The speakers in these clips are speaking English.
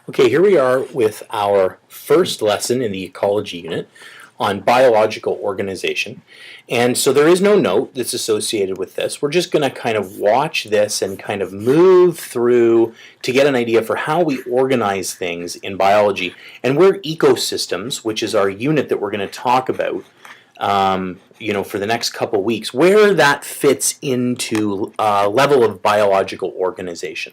Okay, here we are with our first lesson in the ecology unit on biological organization. And so there is no note that's associated with this. We're just going to kind of watch this and kind of move through to get an idea for how we organize things in biology and where ecosystems, which is our unit that we're going to talk about, for the next couple weeks, where that fits into a level of biological organization.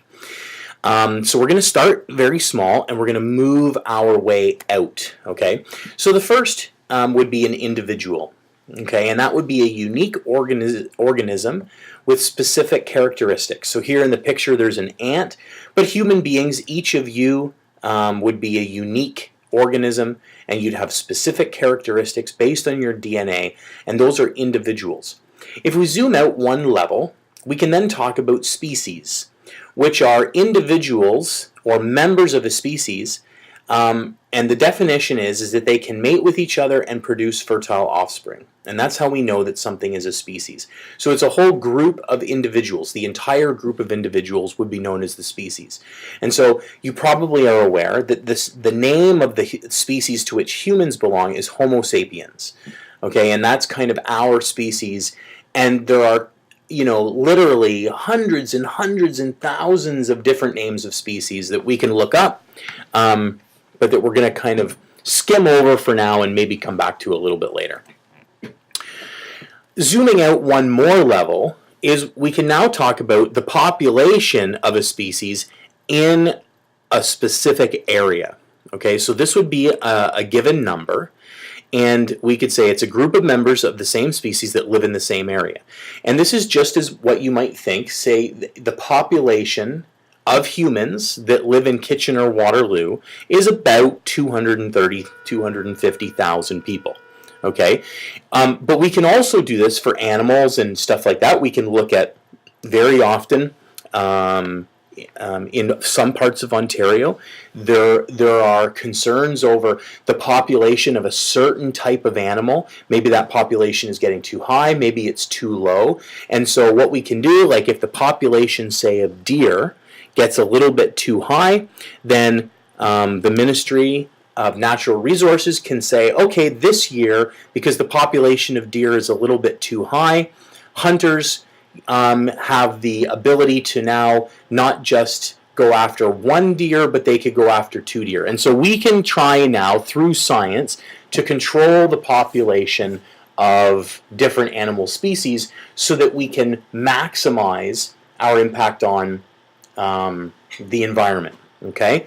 So we're going to start very small and we're going to move our way out, okay? So the first would be an individual, okay? And that would be a unique organism with specific characteristics. So here in the picture there's an ant, but human beings, each of you would be a unique organism and you'd have specific characteristics based on your DNA, and those are individuals. If we zoom out one level, we can then talk about species, which are individuals or members of a species, and the definition is that they can mate with each other and produce fertile offspring. And that's how we know that something is a species. So it's a whole group of individuals. The entire group of individuals would be known as the species. And so you probably are aware that the name of the species to which humans belong is Homo sapiens. Okay, and that's kind of our species, and there are literally hundreds and hundreds and thousands of different names of species that we can look up, but that we're going to kind of skim over for now and maybe come back to a little bit later. Zooming out one more level is we can now talk about the population of a species in a specific area. Okay, so this would be a given number. And we could say it's a group of members of the same species that live in the same area. And this is just as what you might think, say the population of humans that live in Kitchener-Waterloo is about 230, 250,000 people. Okay, but we can also do this for animals and stuff like that. We can look at very often in some parts of Ontario, there are concerns over the population of a certain type of animal. Maybe that population is getting too high, maybe it's too low. And so what we can do, like if the population, say, of deer gets a little bit too high, then the Ministry of Natural Resources can say, okay, this year, because the population of deer is a little bit too high, hunters have the ability to now not just go after one deer, but they could go after two deer. And so we can try now, through science, to control the population of different animal species so that we can maximize our impact on the environment, okay?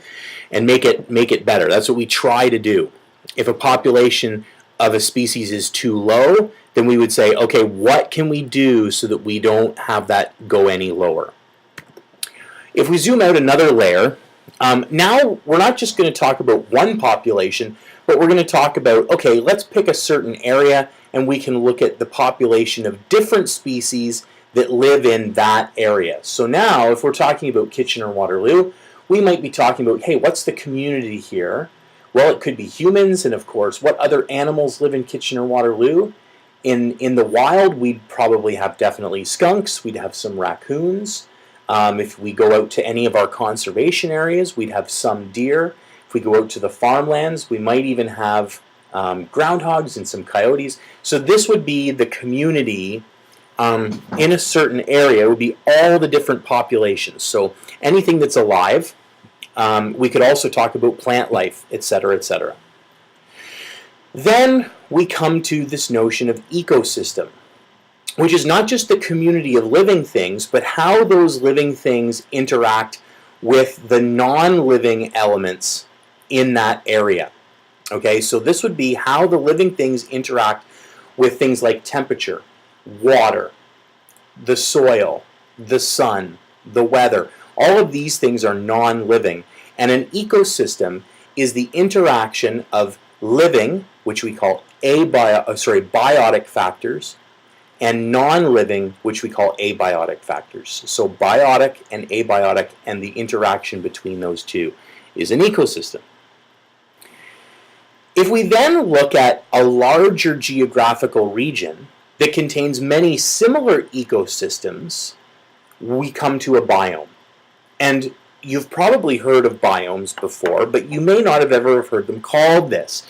And make it better. That's what we try to do. If a population of a species is too low, then we would say, okay, what can we do so that we don't have that go any lower? If we zoom out another layer, now we're not just going to talk about one population, but we're going to talk about, okay, let's pick a certain area and we can look at the population of different species that live in that area. So now, if we're talking about Kitchener-Waterloo, we might be talking about, hey, what's the community here? Well, it could be humans, and of course, what other animals live in Kitchener-Waterloo? In the wild, we'd probably have definitely skunks, we'd have some raccoons. If we go out to any of our conservation areas, we'd have some deer. If we go out to the farmlands, we might even have groundhogs and some coyotes. So this would be the community in a certain area. It would be all the different populations. So anything that's alive. We could also talk about plant life, etc., etc. Then we come to this notion of ecosystem, which is not just the community of living things, but how those living things interact with the non-living elements in that area. Okay, so this would be how the living things interact with things like temperature, water, the soil, the sun, the weather. All of these things are non-living, and an ecosystem is the interaction of living, which we call biotic factors, and non-living, which we call abiotic factors. So biotic and abiotic, and the interaction between those two is an ecosystem. If we then look at a larger geographical region that contains many similar ecosystems, we come to a biome. And you've probably heard of biomes before, but you may not have ever heard them called this.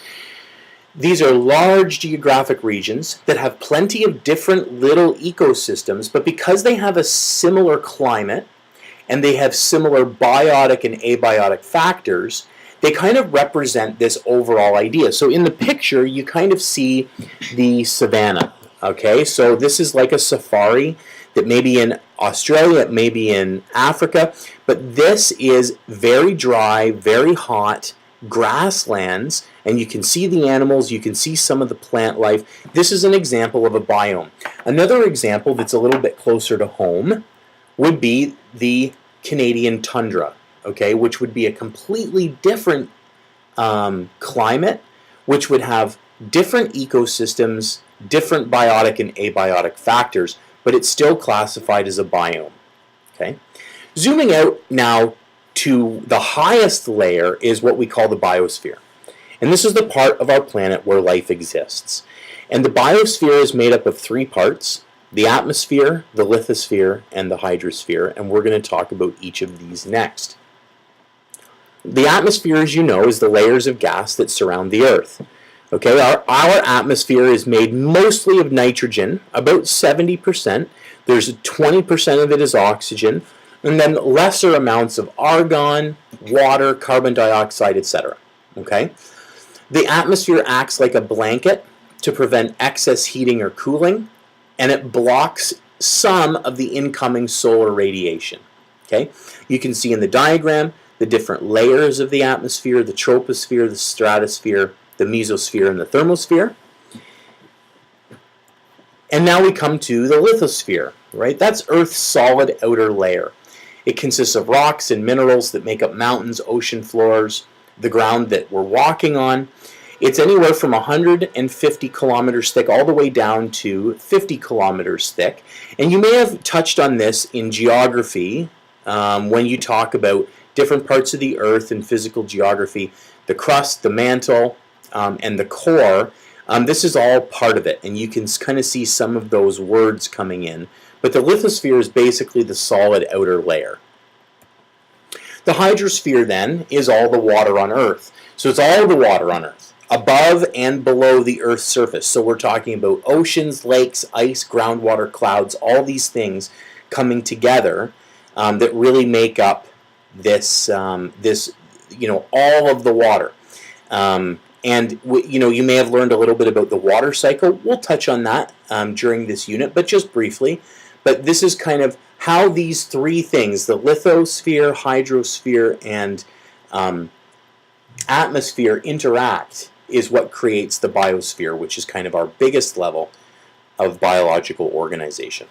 These are large geographic regions that have plenty of different little ecosystems, but because they have a similar climate and they have similar biotic and abiotic factors, they kind of represent this overall idea. So in the picture, you kind of see the savanna, okay? So this is like a safari that may be in Australia, it may be in Africa, but this is very dry, very hot grasslands, and you can see the animals, you can see some of the plant life. This is an example of a biome. Another example that's a little bit closer to home would be the Canadian tundra, okay, which would be a completely different climate, which would have different ecosystems, different biotic and abiotic factors, but it's still classified as a biome, okay? Zooming out now to the highest layer is what we call the biosphere. And this is the part of our planet where life exists. And the biosphere is made up of three parts: the atmosphere, the lithosphere, and the hydrosphere, and we're going to talk about each of these next. The atmosphere, as you know, is the layers of gas that surround the Earth. Okay, our atmosphere is made mostly of nitrogen, about 70%. There's 20% of it is oxygen, and then lesser amounts of argon, water, carbon dioxide, etc. Okay? The atmosphere acts like a blanket to prevent excess heating or cooling, and it blocks some of the incoming solar radiation. Okay? You can see in the diagram the different layers of the atmosphere: the troposphere, the stratosphere, the mesosphere, and the thermosphere. And now we come to the lithosphere, right? That's Earth's solid outer layer. It consists of rocks and minerals that make up mountains, ocean floors, the ground that we're walking on. It's anywhere from 150 kilometers thick all the way down to 50 kilometers thick. And you may have touched on this in geography when you talk about different parts of the Earth and physical geography: the crust, the mantle, and the core. This is all part of it, and you can kind of see some of those words coming in. But the lithosphere is basically the solid outer layer. The hydrosphere then is all the water on Earth. So it's all the water on Earth, above and below the Earth's surface. So we're talking about oceans, lakes, ice, groundwater, clouds, all these things coming together that really make up this, all of the water. And you may have learned a little bit about the water cycle. We'll touch on that during this unit, but just briefly. But this is kind of how these three things, the lithosphere, hydrosphere, and atmosphere, interact, is what creates the biosphere, which is kind of our biggest level of biological organization.